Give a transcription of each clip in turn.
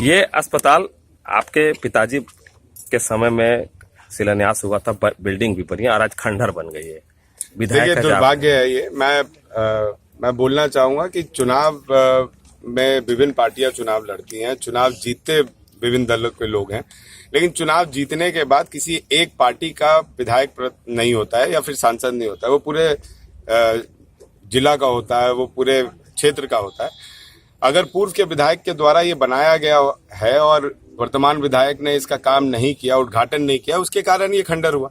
ये अस्पताल आपके पिताजी के समय में शिलान्यास हुआ था, बिल्डिंग भी बनी और आज खंडहर बन गई है। देखिए, दुर्भाग्य है ये। मैं बोलना चाहूंगा कि चुनाव में विभिन्न पार्टियां चुनाव लड़ती हैं, चुनाव जीतते विभिन्न दलों के लोग हैं, लेकिन चुनाव जीतने के बाद किसी एक पार्टी का विधायक नहीं होता है या फिर सांसद नहीं होता है। वो पूरे जिला का होता है, वो पूरे क्षेत्र का होता है। अगर पूर्व के विधायक के द्वारा ये बनाया गया है और वर्तमान विधायक ने इसका काम नहीं किया, उद्घाटन नहीं किया, उसके कारण ये खंडर हुआ।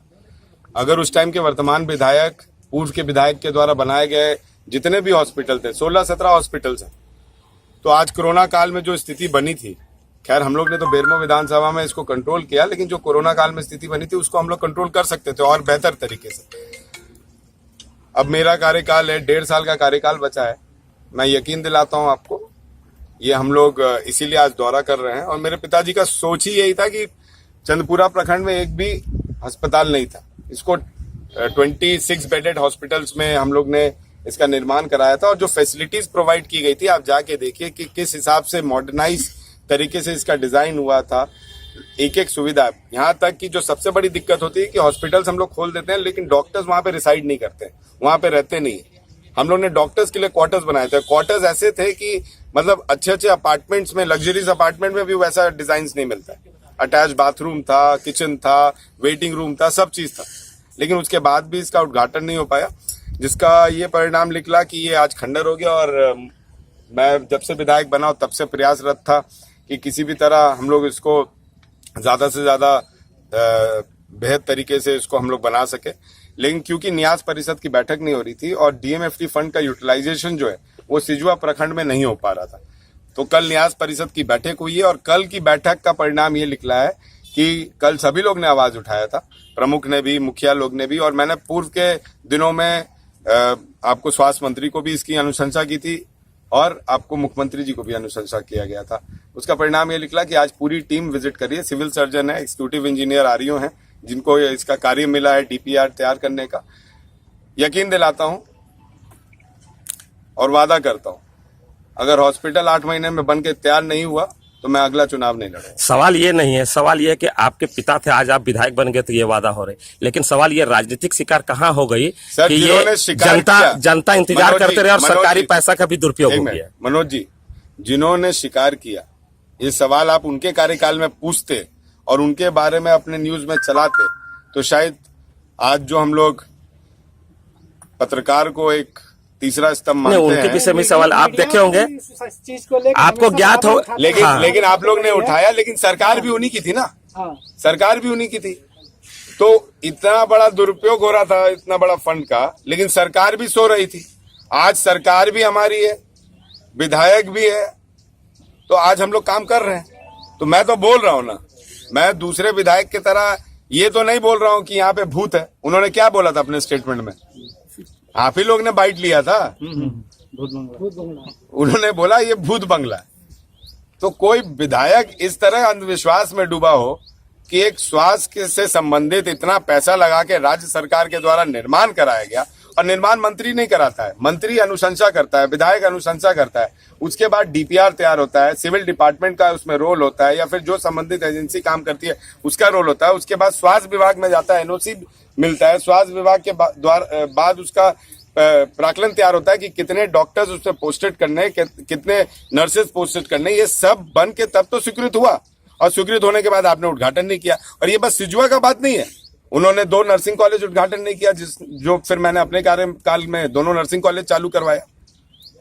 अगर उस टाइम के वर्तमान विधायक पूर्व के विधायक के द्वारा बनाए गए जितने भी हॉस्पिटल थे, 16-17 हॉस्पिटल्स हैं, तो आज कोरोना काल में जो स्थिति बनी थी, खैर हम लोग ने तो बेरमो विधानसभा में इसको कंट्रोल किया, लेकिन जो कोरोना काल में स्थिति बनी थी उसको हम लोग कंट्रोल कर सकते थे और बेहतर तरीके से। अब मेरा कार्यकाल है, 1.5 साल का कार्यकाल बचा है। मैं यकीन दिलाता हूं आपको, ये हम लोग इसीलिए आज दौरा कर रहे हैं। और मेरे पिताजी का सोच ही यही था कि चंदपुरा प्रखंड में एक भी अस्पताल नहीं था, इसको 26 बेडेड हॉस्पिटल्स में हम लोग ने इसका निर्माण कराया था। और जो फैसिलिटीज प्रोवाइड की गई थी, आप जाके देखिए कि किस हिसाब से मॉडर्नाइज तरीके से इसका डिजाइन हुआ था। एक एक सुविधा, यहाँ तक कि जो सबसे बड़ी दिक्कत होती है कि हॉस्पिटल्स हम लोग खोल देते हैं, लेकिन डॉक्टर्स वहां पे रिसाइड नहीं करते, वहां पे रहते नहीं। हम लोग ने डॉक्टर्स के लिए क्वार्टर्स बनाए थे। क्वार्टर्स ऐसे थे कि मतलब अच्छे अच्छे अपार्टमेंट्स में, लग्जरीज अपार्टमेंट में भी वैसा डिजाइन नहीं मिलता है। अटैच बाथरूम था, किचन था, वेटिंग रूम था, सब चीज था, लेकिन उसके बाद भी इसका उद्घाटन नहीं हो पाया, जिसका ये परिणाम निकला कि ये आज खंडर हो गया। और मैं जब से विधायक बना तब से प्रयासरत था कि किसी भी तरह हम लोग इसको ज्यादा से ज्यादा बेहतर तरीके से इसको हम लोग बना सके, लेकिन क्योंकि न्यास परिषद की बैठक नहीं हो रही थी और डीएमएफटी फंड का यूटिलाइजेशन जो है वो सिजुआ प्रखंड में नहीं हो पा रहा था, तो कल न्यास परिषद की बैठक हुई है। और कल की बैठक का परिणाम ये निकला है कि कल सभी लोग ने आवाज उठाया था, प्रमुख ने भी, मुखिया लोग ने भी, और मैंने पूर्व के दिनों में आपको स्वास्थ्य मंत्री को भी इसकी अनुशंसा की थी और आपको मुख्यमंत्री जी को भी अनुशंसा किया गया था। उसका परिणाम ये निकला कि आज पूरी टीम विजिट करी है, सिविल सर्जन है, एग्जीक्यूटिव इंजीनियर आरईओ हैं, जिनको इसका कार्य मिला है डीपीआर तैयार करने का। यकीन दिलाता हूं और वादा करता हूं, अगर हॉस्पिटल 8 महीने में बनके तैयार नहीं हुआ तो मैं अगला चुनाव नहीं लड़ूंगा। सवाल ये नहीं है, सवाल ये है कि आपके पिता थे, आज आप विधायक बन गए तो ये वादा हो रहे, लेकिन सवाल ये राजनीतिक शिकार कहाँ हो गई कि ये जनता इंतजार करते रहे और सरकारी पैसा का भी दुरुपयोग हो गया। मनोज जी, जिन्होंने शिकार किया, ये सवाल आप उनके कार्यकाल में पूछते और उनके बारे में अपने न्यूज में चलाते तो शायद आज जो हम लोग पत्रकार को एक तीसरा स्तंभ मानते हैं, उनके विषय में सवाल आप देखे होंगे, आपको ज्ञात हो, लेकिन आप लोग ने उठाया, लेकिन सरकार भी उन्हीं की थी ना, सरकार भी उन्हीं की थी। तो इतना बड़ा दुरुपयोग हो रहा था इतना बड़ा फंड का, लेकिन सरकार भी सो रही थी। आज सरकार भी हमारी है, विधायक भी है, तो आज हम लोग काम कर रहे हैं। तो मैं तो बोल रहा हूं ना, मैं दूसरे विधायक की तरह ये तो नहीं बोल रहा हूं कि यहाँ पे भूत है। उन्होंने क्या बोला था अपने स्टेटमेंट में, आप ही लोग ने बाइट लिया था, उन्होंने बोला ये भूत बंगला। तो कोई विधायक इस तरह अंधविश्वास में डूबा हो कि एक स्वास्थ्य से संबंधित इतना पैसा लगा के राज्य सरकार के द्वारा निर्माण कराया गया, और निर्माण मंत्री नहीं कराता है, मंत्री अनुशंसा करता है, विधायक अनुशंसा करता है, उसके बाद डीपीआर तैयार होता है, सिविल डिपार्टमेंट का उसमें रोल होता है, या फिर जो संबंधित एजेंसी काम करती है उसका रोल होता है, उसके बाद स्वास्थ्य विभाग में जाता है, एनओसी मिलता है, स्वास्थ्य विभाग के बाद उसका प्राकलन तैयार होता है कि कितने डॉक्टर्स उसमें पोस्टेड करने, कितने नर्सेज पोस्टेड करने, ये सब बन के तब तो स्वीकृत हुआ। और स्वीकृत होने के बाद आपने उद्घाटन नहीं किया। और ये बस सिजुआ का बात नहीं है, उन्होंने 2 नर्सिंग कॉलेज उद्घाटन नहीं किया, जो फिर मैंने अपने कार्यकाल में दोनों नर्सिंग कॉलेज चालू करवाया।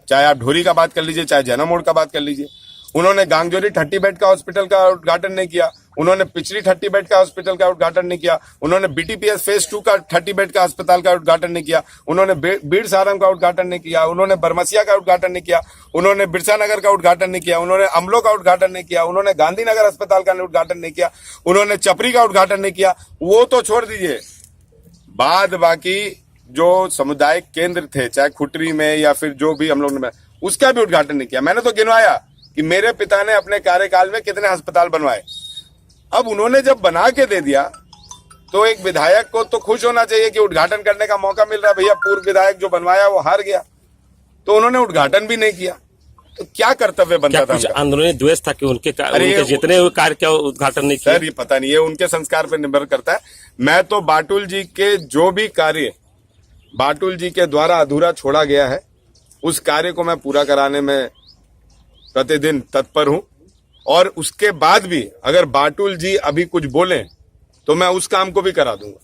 चाहे आप ढोरी का बात कर लीजिए, चाहे जैना मोड़ का बात कर लीजिए। उन्होंने गांगजोरी 30 बेड का हॉस्पिटल का उद्घाटन नहीं किया, उन्होंने पिछली 30 बेड का हॉस्पिटल का उद्घाटन नहीं किया, उन्होंने बीटीपीएस फेज 2 का 30 बेड का अस्पताल का उद्घाटन नहीं किया, उन्होंने बीड़ सारंग का उद्घाटन नहीं किया, उन्होंने बरमसिया का उद्घाटन नहीं किया, उन्होंने बिरसा नगर का उद्घाटन नहीं किया, उन्होंने अमलो का उद्घाटन नहीं किया, उन्होंने गांधीनगर अस्पताल का उद्घाटन नहीं किया, उन्होंने चपरी का उद्घाटन नहीं किया। वो तो छोड़ दीजिए, बाद बाकी जो सामुदायिक केंद्र थे, चाहे खुटरी में या फिर जो भी हम लोग ने, उसका भी उद्घाटन नहीं किया। मैंने तो गिनवाया कि मेरे पिता ने अपने कार्यकाल में कितने अस्पताल बनवाए। अब उन्होंने जब बना के दे दिया तो एक विधायक को तो खुश होना चाहिए कि उद्घाटन करने का मौका मिल रहा है। भैया पूर्व विधायक जो बनवाया वो हार गया, तो उन्होंने उद्घाटन भी नहीं किया। तो क्या कर्तव्य बनता था कुछ उनका? अंदरूनी द्वेष था कि उनके जितने हुए कार्य का उद्घाटन नहीं किया? सर ये पता नहीं, ये उनके संस्कार पर निर्भर करता है। मैं तो बाटुल जी के जो भी कार्य बाटुल जी के द्वारा अधूरा छोड़ा गया है उस कार्य को मैं पूरा कराने में प्रतिदिन तत्पर हूं, और उसके बाद भी अगर बाटुल जी अभी कुछ बोलें तो मैं उस काम को भी करा दूंगा।